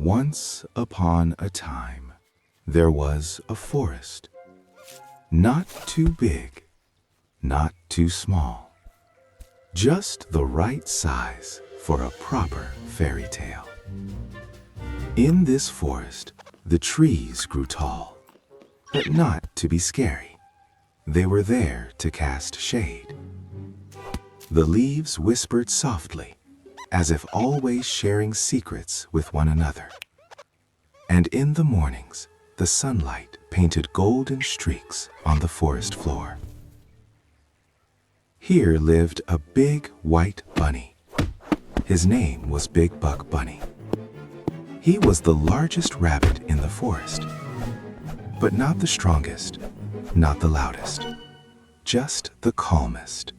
Once upon a time, there was a forest. Not too big, not too small. Just the right size for a proper fairy tale. In this forest, the trees grew tall, but not to be scary. They were there to cast shade. The leaves whispered softly, as if always sharing secrets with one another. And in the mornings, the sunlight painted golden streaks on the forest floor. Here lived a big white bunny. His name was Big Buck Bunny. He was the largest rabbit in the forest, but not the strongest, not the loudest, just the calmest.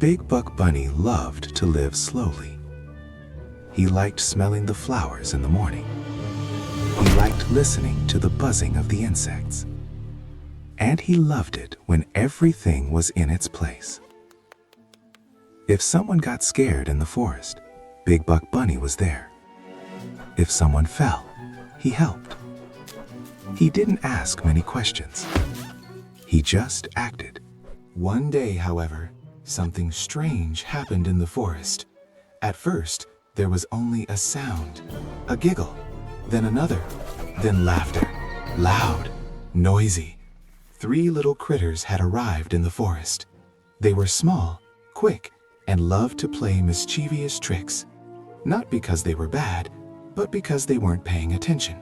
Big Buck Bunny loved to live slowly. He liked smelling the flowers in the morning. He liked listening to the buzzing of the insects. And he loved it when everything was in its place. If someone got scared in the forest, Big Buck Bunny was there. If someone fell, he helped. He didn't ask many questions. He just acted. One day, however, something strange happened in the forest. At first, there was only a sound, a giggle, then another, then laughter, loud, noisy. 3 little critters had arrived in the forest. They were small, quick, and loved to play mischievous tricks. Not because they were bad, but because they weren't paying attention.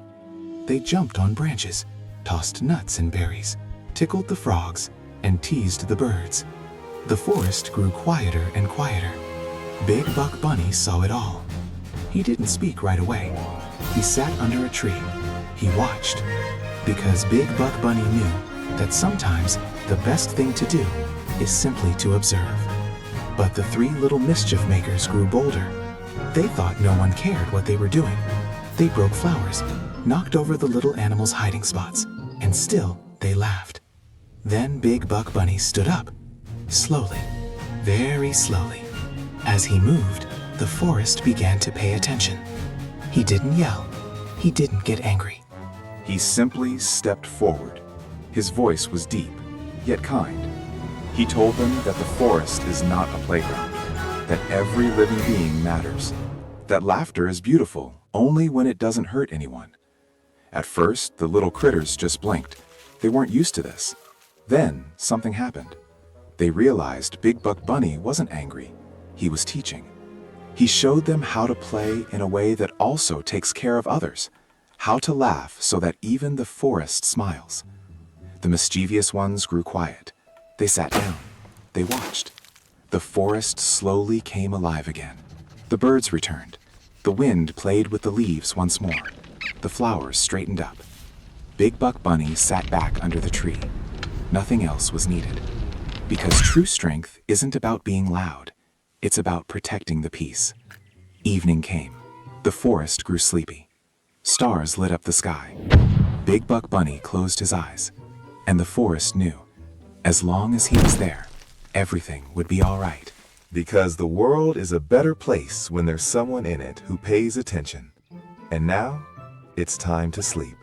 They jumped on branches, tossed nuts and berries, tickled the frogs, and teased the birds. The forest grew quieter and quieter. Big Buck Bunny saw it all. He didn't speak right away. He sat under a tree. He watched, because Big Buck Bunny knew that sometimes the best thing to do is simply to observe. But the 3 little mischief makers grew bolder. They thought no one cared what they were doing. They broke flowers, knocked over the little animals' hiding spots, and still they laughed. Then Big Buck Bunny stood up, slowly, very slowly. As he moved, the forest began to pay attention. He didn't yell. He didn't get angry. He simply stepped forward. His voice was deep, yet kind. He told them that the forest is not a playground, that every living being matters, that laughter is beautiful only when it doesn't hurt anyone. At first, the little critters just blinked. They weren't used to this. Then, something happened. They realized Big Buck Bunny wasn't angry. He was teaching. He showed them how to play in a way that also takes care of others, how to laugh so that even the forest smiles. The mischievous ones grew quiet. They sat down. They watched. The forest slowly came alive again. The birds returned. The wind played with the leaves once more. The flowers straightened up. Big Buck Bunny sat back under the tree. Nothing else was needed. Because true strength isn't about being loud. It's about protecting the peace. Evening came. The forest grew sleepy. Stars lit up the sky. Big Buck Bunny closed his eyes. And the forest knew, as long as he was there, everything would be all right. Because the world is a better place when there's someone in it who pays attention. And now, it's time to sleep.